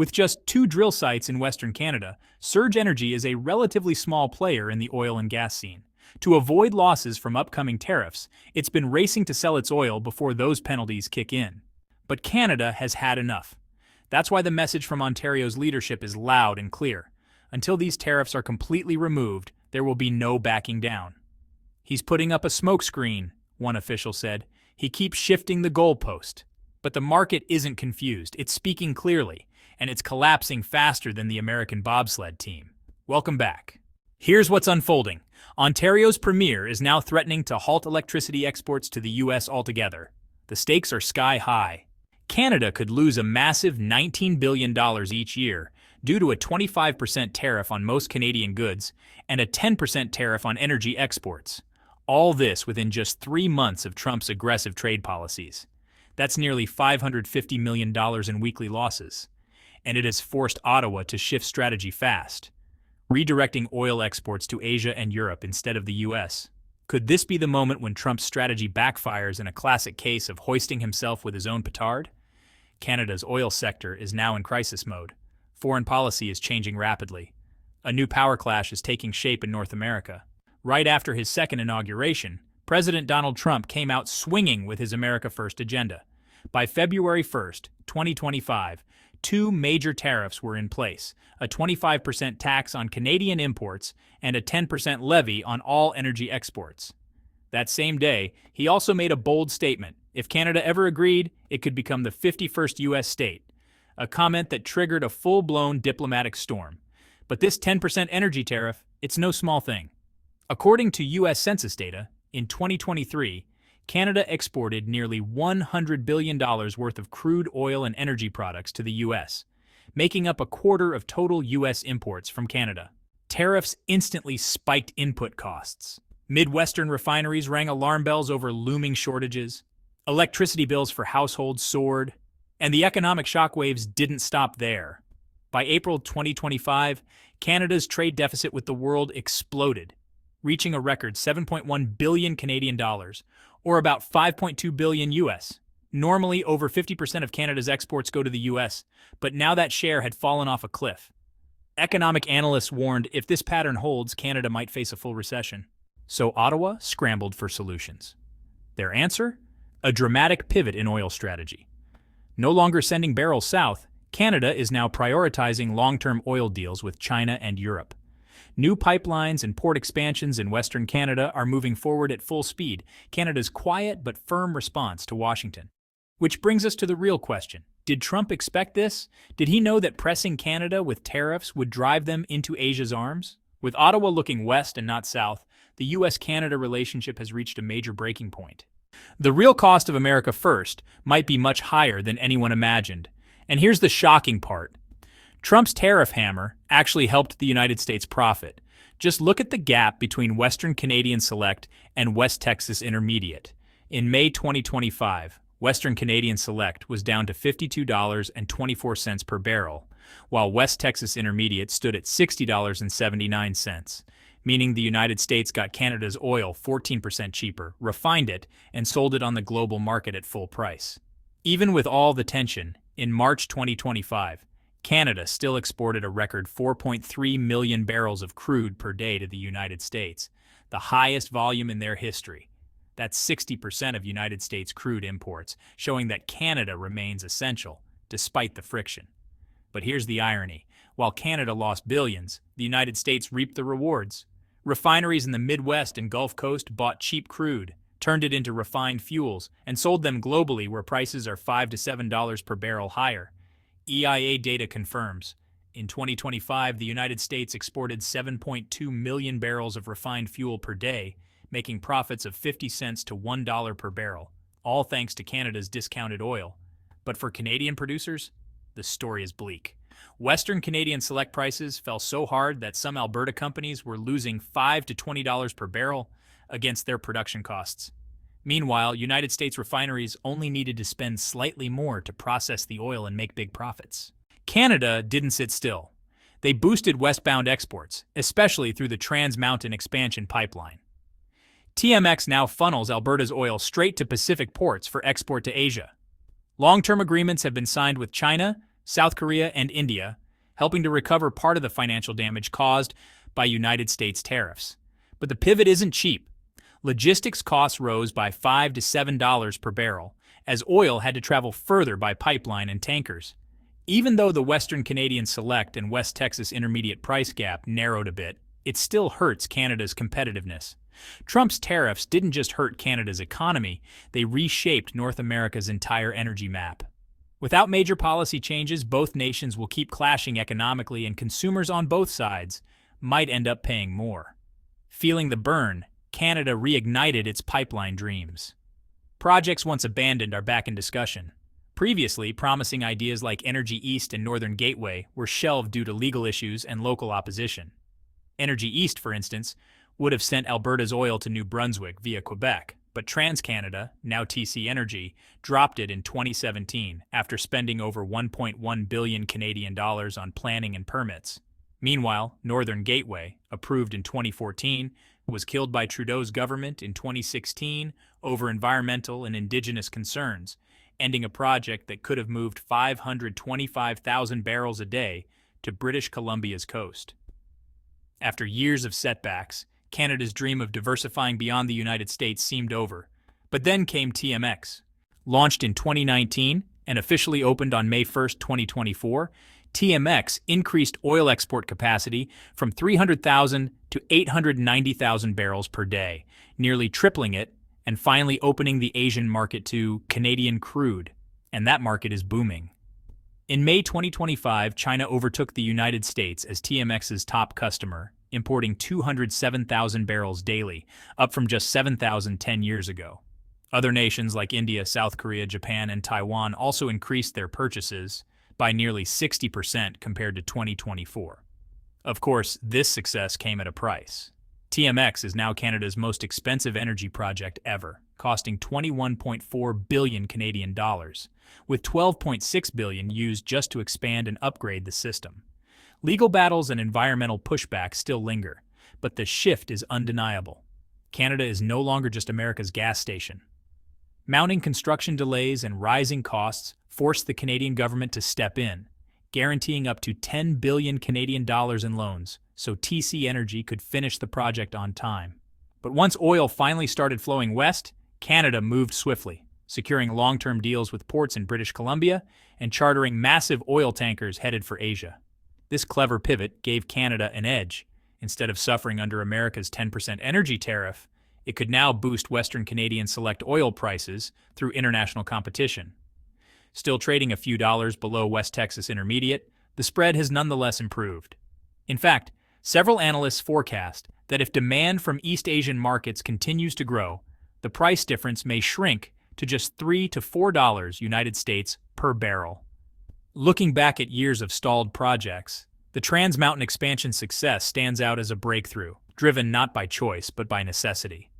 With just 2 drill sites in Western Canada, Surge Energy is a relatively small player in the oil and gas scene. To avoid losses from upcoming tariffs, it's been racing to sell its oil before those penalties kick in. But Canada has had enough. That's why the message from Ontario's leadership is loud and clear. Until these tariffs are completely removed, there will be no backing down. "He's putting up a smokescreen," one official said. "He keeps shifting the goalpost." But the market isn't confused. It's speaking clearly, and it's collapsing faster than the American bobsled team. Welcome back. Here's what's unfolding. Ontario's premier is now threatening to halt electricity exports to the U.S. altogether. The stakes are sky high. Canada could lose a massive $19 billion each year due to a 25% tariff on most Canadian goods and a 10% tariff on energy exports. All this within just 3 months of Trump's aggressive trade policies. That's nearly $550 million in weekly losses. And it has forced Ottawa to shift strategy fast, redirecting oil exports to Asia and Europe instead of the U.S. Could this be the moment when Trump's strategy backfires in a classic case of hoisting himself with his own petard? Canada's oil sector is now in crisis mode. Foreign policy is changing rapidly. A new power clash is taking shape in North America. Right after his second inauguration, President Donald Trump came out swinging with his America First agenda. By February 1st, 2025, 2 major tariffs were in place, a 25% tax on Canadian imports and a 10% levy on all energy exports. That same day, he also made a bold statement. If Canada ever agreed, it could become the 51st U.S. state, a comment that triggered a full-blown diplomatic storm. But this 10% energy tariff, it's no small thing. According to U.S. Census data, in 2023, Canada exported nearly $100 billion worth of crude oil and energy products to the U.S., making up a quarter of total U.S. imports from Canada. Tariffs instantly spiked input costs. Midwestern refineries rang alarm bells over looming shortages. Electricity bills for households soared. And the economic shockwaves didn't stop there. By April 2025, Canada's trade deficit with the world exploded, reaching a record 7.1 billion Canadian dollars, or about 5.2 billion US. Normally, over 50% of Canada's exports go to the US, but now that share had fallen off a cliff. Economic analysts warned if this pattern holds, Canada might face a full recession. So Ottawa scrambled for solutions. Their answer? A dramatic pivot in oil strategy. No longer sending barrels south, Canada is now prioritizing long-term oil deals with China and Europe. New pipelines and port expansions in Western Canada are moving forward at full speed, Canada's quiet but firm response to Washington. Which brings us to the real question. Did Trump expect this? Did he know that pressing Canada with tariffs would drive them into Asia's arms? With Ottawa looking west and not south, the U.S.-Canada relationship has reached a major breaking point. The real cost of America First might be much higher than anyone imagined. And here's the shocking part. Trump's tariff hammer actually helped the United States profit. Just look at the gap between Western Canadian Select and West Texas Intermediate. In May 2025, Western Canadian Select was down to $52.24 per barrel, while West Texas Intermediate stood at $60.79, meaning the United States got Canada's oil 14% cheaper, refined it, and sold it on the global market at full price. Even with all the tension, in March 2025, Canada still exported a record 4.3 million barrels of crude per day to the United States, the highest volume in their history. That's 60% of United States crude imports, showing that Canada remains essential, despite the friction. But here's the irony. While Canada lost billions, the United States reaped the rewards. Refineries in the Midwest and Gulf Coast bought cheap crude, turned it into refined fuels, and sold them globally where prices are $5 to $7 per barrel higher. EIA data confirms. In 2025, the United States exported 7.2 million barrels of refined fuel per day, making profits of 50 cents to $1 per barrel, all thanks to Canada's discounted oil. But for Canadian producers, the story is bleak. Western Canadian Select prices fell so hard that some Alberta companies were losing $5 to $20 per barrel against their production costs. Meanwhile, United States refineries only needed to spend slightly more to process the oil and make big profits. Canada didn't sit still. They boosted westbound exports, especially through the Trans Mountain Expansion pipeline. TMX now funnels Alberta's oil straight to Pacific ports for export to Asia. Long-term agreements have been signed with China, South Korea, and India, helping to recover part of the financial damage caused by United States tariffs. But the pivot isn't cheap. Logistics costs rose by $5 to $7 per barrel, as oil had to travel further by pipeline and tankers. Even though the Western Canadian Select and West Texas Intermediate price gap narrowed a bit, it still hurts Canada's competitiveness. Trump's tariffs didn't just hurt Canada's economy, they reshaped North America's entire energy map. Without major policy changes, both nations will keep clashing economically, and consumers on both sides might end up paying more. Feeling the burn, Canada reignited its pipeline dreams. Projects once abandoned are back in discussion. Previously, promising ideas like Energy East and Northern Gateway were shelved due to legal issues and local opposition. Energy East, for instance, would have sent Alberta's oil to New Brunswick via Quebec, but TransCanada, now TC Energy, dropped it in 2017 after spending over 1.1 billion Canadian dollars on planning and permits. Meanwhile, Northern Gateway, approved in 2014, was killed by Trudeau's government in 2016 over environmental and Indigenous concerns, ending a project that could have moved 525,000 barrels a day to British Columbia's coast. After years of setbacks, Canada's dream of diversifying beyond the United States seemed over. But then came TMX. Launched in 2019 and officially opened on May 1, 2024, TMX increased oil export capacity from 300,000 to 890,000 barrels per day, nearly tripling it and finally opening the Asian market to Canadian crude, and that market is booming. In May 2025, China overtook the United States as TMX's top customer, importing 207,000 barrels daily, up from just 7,000 10 years ago. Other nations like India, South Korea, Japan, and Taiwan also increased their purchases by nearly 60% compared to 2024. Of course, this success came at a price. TMX is now Canada's most expensive energy project ever, costing 21.4 billion Canadian dollars, with 12.6 billion used just to expand and upgrade the system. Legal battles and environmental pushback still linger, but the shift is undeniable. Canada is no longer just America's gas station. Mounting construction delays and rising costs forced the Canadian government to step in, guaranteeing up to 10 billion Canadian dollars in loans so TC Energy could finish the project on time. But once oil finally started flowing west, Canada moved swiftly, securing long-term deals with ports in British Columbia and chartering massive oil tankers headed for Asia. This clever pivot gave Canada an edge. Instead of suffering under America's 10% energy tariff, it could now boost Western Canadian Select oil prices through international competition. Still trading a few dollars below West Texas Intermediate, the spread has nonetheless improved. In fact, several analysts forecast that if demand from East Asian markets continues to grow, the price difference may shrink to just $3 to $4 United States per barrel. Looking back at years of stalled projects, the Trans Mountain expansion success stands out as a breakthrough, driven not by choice but by necessity.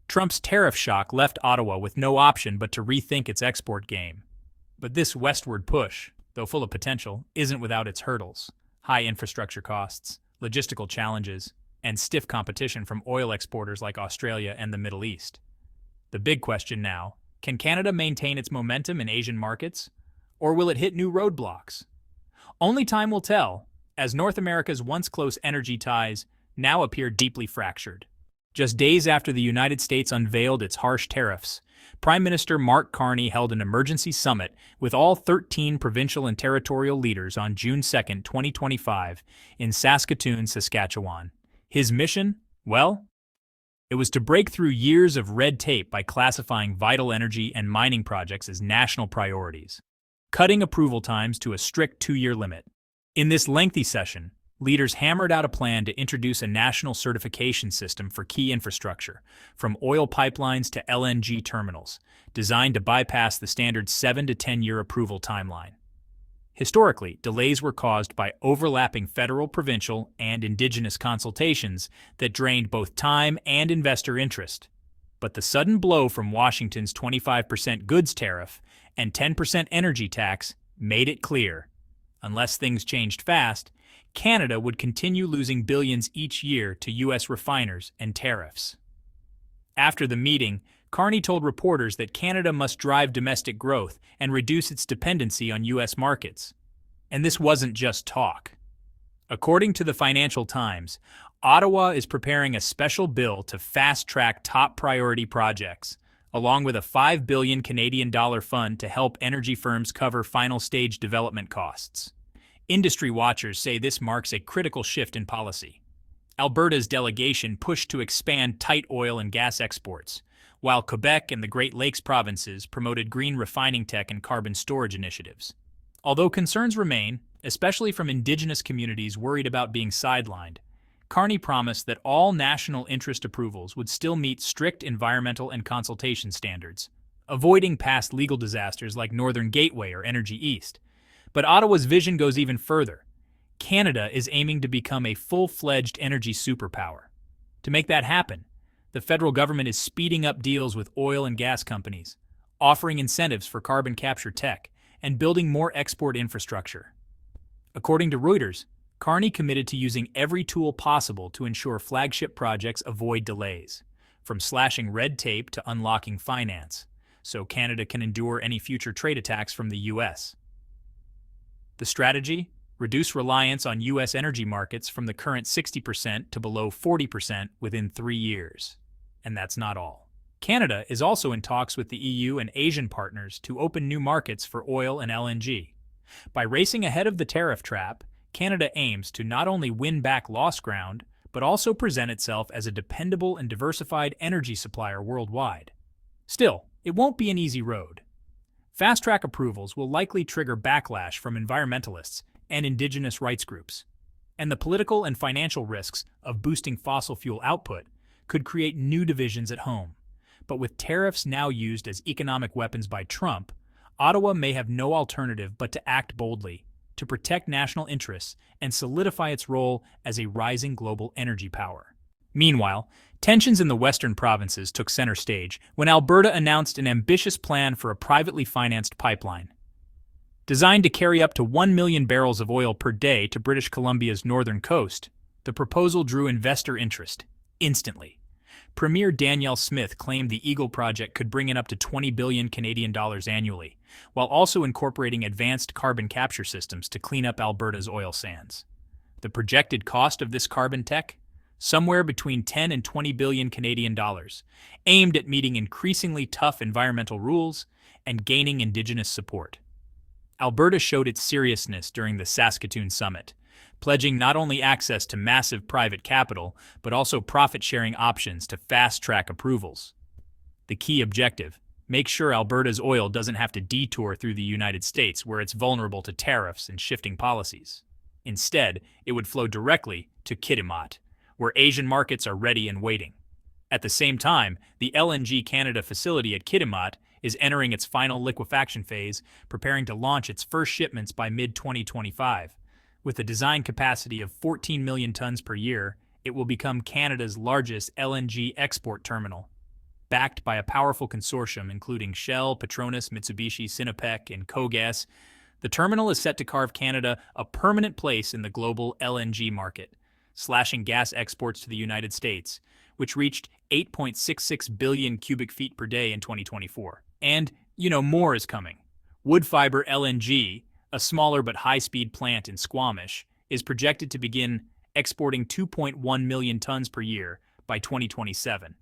Trump's tariff shock left Ottawa with no option but to rethink its export game. But this westward push, though full of potential, isn't without its hurdles: high infrastructure costs, logistical challenges, and stiff competition from oil exporters like Australia and the Middle East. The big question now: can Canada maintain its momentum in Asian markets, or will it hit new roadblocks? Only time will tell, as North America's once close energy ties now appear deeply fractured. Just days after the United States unveiled its harsh tariffs, Prime Minister Mark Carney held an emergency summit with all 13 provincial and territorial leaders on June 2, 2025, in Saskatoon, Saskatchewan. His mission? Well, it was to break through years of red tape by classifying vital energy and mining projects as national priorities, cutting approval times to a strict 2-year limit. In this lengthy session, leaders hammered out a plan to introduce a national certification system for key infrastructure, from oil pipelines to LNG terminals, designed to bypass the standard 7 to 10-year approval timeline. Historically, delays were caused by overlapping federal, provincial, and Indigenous consultations that drained both time and investor interest. But the sudden blow from Washington's 25% goods tariff and 10% energy tax made it clear: unless things changed fast, Canada would continue losing billions each year to U.S. refiners and tariffs. After the meeting, Carney told reporters that Canada must drive domestic growth and reduce its dependency on U.S. markets. And this wasn't just talk. According to the Financial Times, Ottawa is preparing a special bill to fast-track top priority projects, along with a $5 billion Canadian dollar fund to help energy firms cover final stage development costs. Industry watchers say this marks a critical shift in policy. Alberta's delegation pushed to expand tight oil and gas exports, while Quebec and the Great Lakes provinces promoted green refining tech and carbon storage initiatives. Although concerns remain, especially from Indigenous communities worried about being sidelined, Carney promised that all national interest approvals would still meet strict environmental and consultation standards, avoiding past legal disasters like Northern Gateway or Energy East. But Ottawa's vision goes even further. Canada is aiming to become a full-fledged energy superpower. To make that happen, the federal government is speeding up deals with oil and gas companies, offering incentives for carbon capture tech, and building more export infrastructure. According to Reuters, Carney committed to using every tool possible to ensure flagship projects avoid delays, from slashing red tape to unlocking finance, so Canada can endure any future trade attacks from the U.S. The strategy? Reduce reliance on U.S. energy markets from the current 60% to below 40% within 3 years. And that's not all. Canada is also in talks with the EU and Asian partners to open new markets for oil and LNG. By racing ahead of the tariff trap, Canada aims to not only win back lost ground, but also present itself as a dependable and diversified energy supplier worldwide. Still, it won't be an easy road. Fast-track approvals will likely trigger backlash from environmentalists and Indigenous rights groups, and the political and financial risks of boosting fossil fuel output could create new divisions at home. But with tariffs now used as economic weapons by Trump, Ottawa may have no alternative but to act boldly, to protect national interests and solidify its role as a rising global energy power. Meanwhile, tensions in the western provinces took center stage when Alberta announced an ambitious plan for a privately financed pipeline. Designed to carry up to 1 million barrels of oil per day to British Columbia's northern coast, the proposal drew investor interest instantly. Premier Danielle Smith claimed the Eagle project could bring in up to 20 billion Canadian dollars annually, while also incorporating advanced carbon capture systems to clean up Alberta's oil sands. The projected cost of this carbon tech? Somewhere between 10 and 20 billion Canadian dollars, aimed at meeting increasingly tough environmental rules and gaining Indigenous support. Alberta showed its seriousness during the Saskatoon summit, pledging not only access to massive private capital, but also profit-sharing options to fast-track approvals. The key objective: make sure Alberta's oil doesn't have to detour through the United States where it's vulnerable to tariffs and shifting policies. Instead, it would flow directly to Kitimat, where Asian markets are ready and waiting. At the same time, the LNG Canada facility at Kitimat is entering its final liquefaction phase, preparing to launch its first shipments by mid-2025. With a design capacity of 14 million tons per year, it will become Canada's largest LNG export terminal. Backed by a powerful consortium including Shell, Petronas, Mitsubishi, Sinopec, and KOGAS, the terminal is set to carve Canada a permanent place in the global LNG market, slashing gas exports to the United States, which reached 8.66 billion cubic feet per day in 2024. And, more is coming. Woodfibre LNG, a smaller but high-speed plant in Squamish, is projected to begin exporting 2.1 million tons per year by 2027.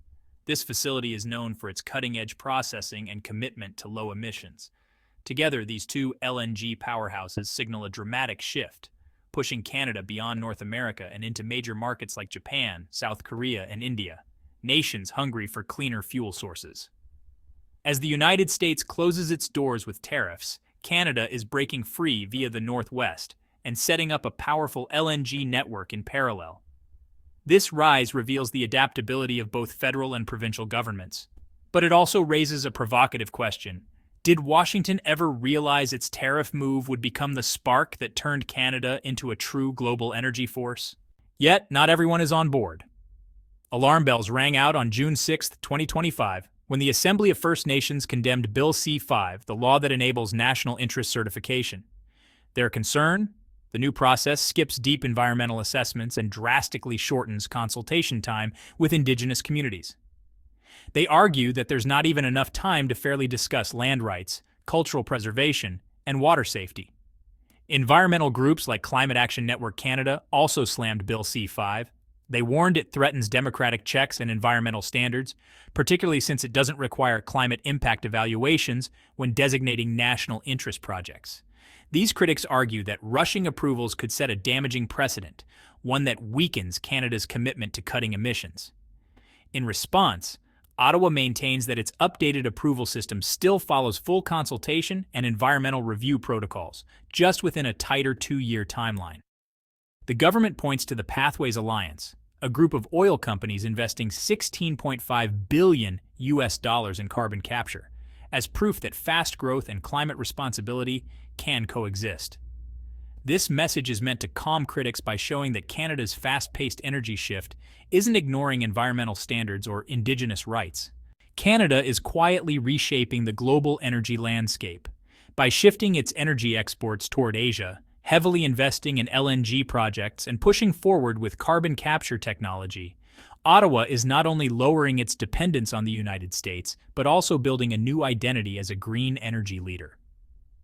This facility is known for its cutting-edge processing and commitment to low emissions. Together, these two LNG powerhouses signal a dramatic shift, pushing Canada beyond North America and into major markets like Japan, South Korea, and India, nations hungry for cleaner fuel sources. As the United States closes its doors with tariffs, Canada is breaking free via the Northwest and setting up a powerful LNG network in parallel. This rise reveals the adaptability of both federal and provincial governments. But it also raises a provocative question. Did Washington ever realize its tariff move would become the spark that turned Canada into a true global energy force? Yet, not everyone is on board. Alarm bells rang out on June 6, 2025, when the Assembly of First Nations condemned Bill C-5, the law that enables national interest certification. Their concern? The new process skips deep environmental assessments and drastically shortens consultation time with Indigenous communities. They argue that there's not even enough time to fairly discuss land rights, cultural preservation, and water safety. Environmental groups like Climate Action Network Canada also slammed Bill C-5. They warned it threatens democratic checks and environmental standards, particularly since it doesn't require climate impact evaluations when designating national interest projects. These critics argue that rushing approvals could set a damaging precedent, one that weakens Canada's commitment to cutting emissions. In response, Ottawa maintains that its updated approval system still follows full consultation and environmental review protocols, just within a tighter 2-year timeline. The government points to the Pathways Alliance, a group of oil companies investing $16.5 billion in carbon capture, as proof that fast growth and climate responsibility can coexist. This message is meant to calm critics by showing that Canada's fast-paced energy shift isn't ignoring environmental standards or Indigenous rights. Canada is quietly reshaping the global energy landscape. By shifting its energy exports toward Asia, heavily investing in LNG projects, and pushing forward with carbon capture technology, Ottawa is not only lowering its dependence on the United States, but also building a new identity as a green energy leader.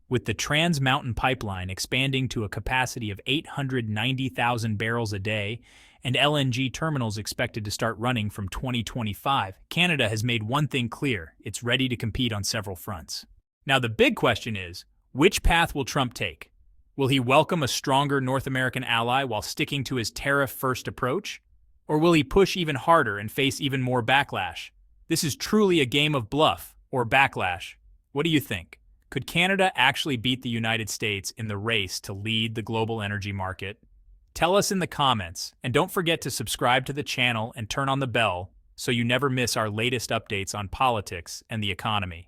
With the Trans Mountain Pipeline expanding to a capacity of 890,000 barrels a day and LNG terminals expected to start running from 2025, Canada has made one thing clear: it's ready to compete on several fronts. Now the big question is, which path will Trump take? Will he welcome a stronger North American ally while sticking to his tariff-first approach? Or will he push even harder and face even more backlash? This is truly a game of bluff, or backlash. What do you think? Could Canada actually beat the United States in the race to lead the global energy market? Tell us in the comments, and don't forget to subscribe to the channel and turn on the bell so you never miss our latest updates on politics and the economy.